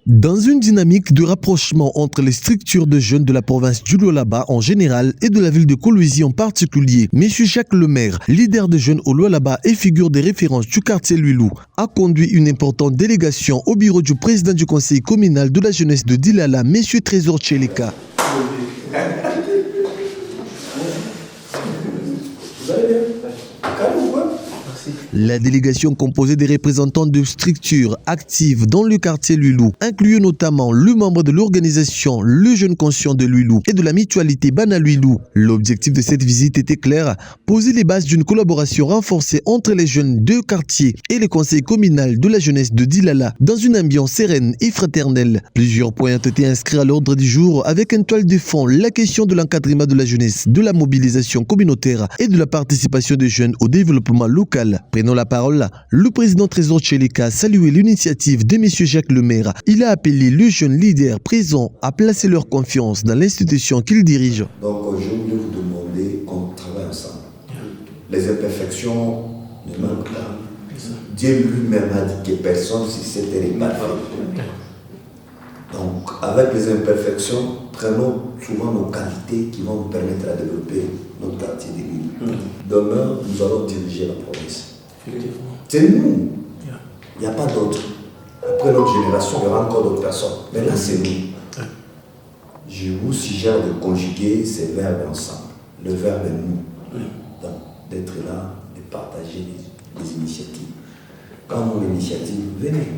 Dans une dynamique de rapprochement entre les structures de jeunes de la province du Lualaba en général et de la ville de Kolwezi en particulier, M. Jacques Lemaire, leader des jeunes au Lualaba et figure des références du quartier Luilou, a conduit une importante délégation au bureau du président du conseil communal de la jeunesse de Dilala, M. Trésor Tchelika. La délégation composée des représentants de structures actives dans le quartier Luilou inclut notamment le membre de l'organisation Le Jeune Conscient de Luilou et de la mutualité Bana Luilou. L'objectif de cette visite était clair, poser les bases d'une collaboration renforcée entre les jeunes de quartier et le conseil communal de la jeunesse de Dilala dans une ambiance sereine et fraternelle. Plusieurs points ont été inscrits à l'ordre du jour avec une toile de fond la question de l'encadrement de la jeunesse, de la mobilisation communautaire et de la participation des jeunes au développement local. Prenant la parole, le président Trésor Tchelika a salué l'initiative de M. Jacques Lemaire. Il a appelé les jeunes leaders présents à placer leur confiance dans l'institution qu'il dirige. Donc je voulais vous demander qu'on travaille ensemble. Les imperfections ne manquent pas. Dieu lui-même a dit que personne si c'était parfait. Donc avec les imperfections, prenons souvent nos qualités qui vont nous permettre de développer notre quartier de l'île. Demain, nous allons diriger la province. C'est nous. Il n'y a pas d'autres. Après notre génération, il y aura encore d'autres personnes. Mais là, c'est nous. Je vous suggère de conjuguer ces verbes ensemble. Le verbe nous. Donc, d'être là, de partager les initiatives. Quand mon initiative, venez.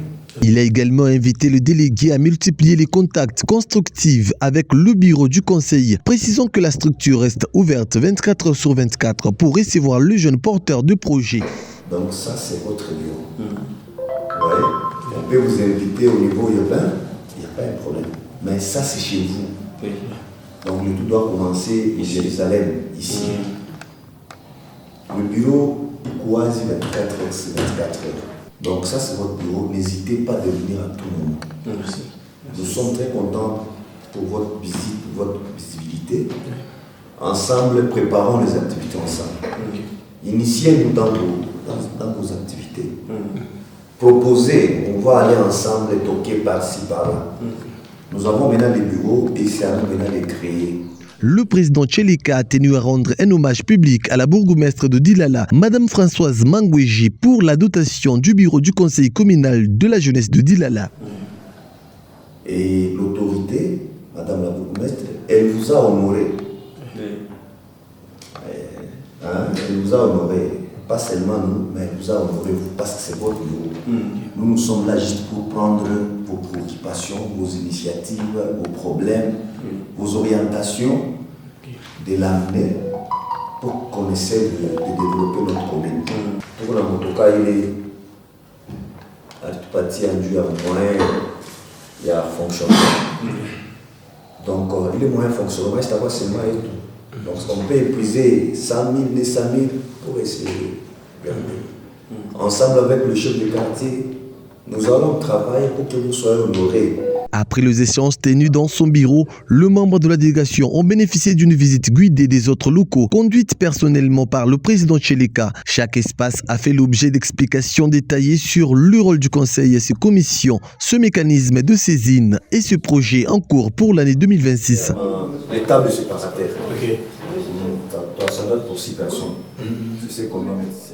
Il a également invité le délégué à multiplier les contacts constructifs avec le bureau du conseil, précisant que la structure reste ouverte 24 heures sur 24 pour recevoir le jeune porteur de projet. Donc ça, c'est votre bureau. Vous voyez, on peut vous inviter au niveau urbain, il n'y a pas de problème. Mais ça, c'est chez vous. Donc le tout doit commencer à Jérusalem, ici. Le bureau, quasi 24 heures sur 24 heures. Donc ça c'est votre bureau, n'hésitez pas à venir à tout moment. Merci. Nous sommes très contents pour votre visite, pour votre visibilité. Ensemble, préparons les activités ensemble. Initiez-nous dans vos activités. Proposez, on va aller ensemble et toquer par-ci, par-là. Nous avons maintenant des bureaux et c'est à nous maintenant de créer. Le président Tchelika a tenu à rendre un hommage public à la bourgmestre de Dilala, Madame Françoise Mangweji, pour la dotation du bureau du conseil communal de la jeunesse de Dilala. Et l'autorité, Madame la bourgmestre, elle vous a honoré. Elle vous a honoré, pas seulement nous, mais elle vous a honoré vous, parce que c'est votre bureau. Nous sommes là juste pour prendre vos préoccupations, vos initiatives, vos problèmes, vos orientations, de l'amener pour qu'on essaie de développer notre commune. Pour la motoka, il est parti en dû à moyen, il y a fonctionnement. Donc, il est moyen fonctionnement, c'est à quoi seulement et tout. Donc, on peut épuiser 100 000, 200 000 pour essayer de gagner. Ensemble avec le chef de quartier, nous allons travailler pour que vous soyez honorés. Après les échanges tenus dans son bureau, le membre de la délégation ont bénéficié d'une visite guidée des autres locaux, conduite personnellement par le président Tchelika. Chaque espace a fait l'objet d'explications détaillées sur le rôle du conseil et ses commissions, ce mécanisme de saisine et ce projet en cours pour l'année 2026. L'état de ce partenaire. Ça doit pour 6 personnes.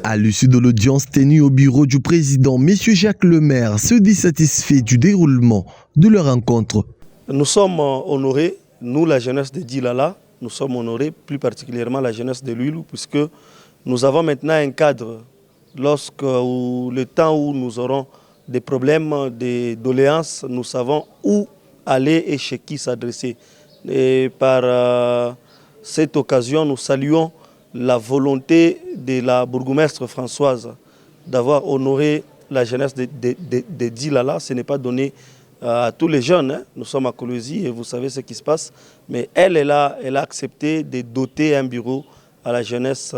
À l'issue de l'audience tenue au bureau du président, M. Jacques Lemaire se dit satisfait du déroulement de leur rencontre. Nous sommes honorés, nous la jeunesse de Dilala, nous sommes honorés, plus particulièrement la jeunesse de Luilou, puisque nous avons maintenant un cadre. Le temps où nous aurons des problèmes, des doléances, nous savons où aller et chez qui s'adresser. Et par cette occasion, nous saluons la volonté de la bourgmestre Françoise d'avoir honoré la jeunesse de Dilala. Ce n'est pas donné à tous les jeunes. Hein. Nous sommes à Kolwezi et vous savez ce qui se passe. Mais elle a accepté de doter un bureau à la jeunesse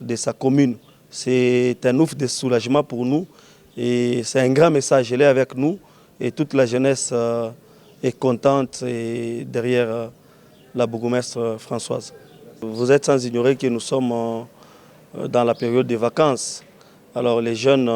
de sa commune. C'est un ouf de soulagement pour nous et c'est un grand message. Elle est avec nous et toute la jeunesse est contente et derrière la bourgmestre Françoise. Vous êtes sans ignorer que nous sommes dans la période des vacances. Alors les jeunes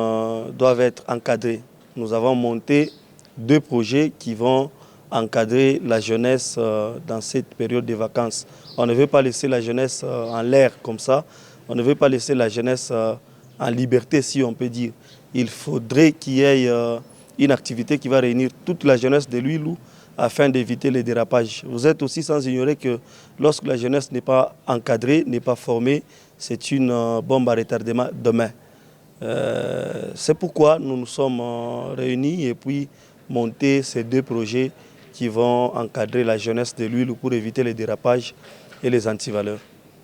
doivent être encadrés. Nous avons monté 2 projets qui vont encadrer la jeunesse dans cette période de vacances. On ne veut pas laisser la jeunesse en l'air comme ça. On ne veut pas laisser la jeunesse en liberté, si on peut dire. Il faudrait qu'il y ait une activité qui va réunir toute la jeunesse de Luilou afin d'éviter les dérapages. Vous êtes aussi sans ignorer que lorsque la jeunesse n'est pas encadrée, n'est pas formée, c'est une bombe à retardement demain. C'est pourquoi nous nous sommes réunis et puis monté ces 2 projets qui vont encadrer la jeunesse de Luilou pour éviter les dérapages et les antivaleurs.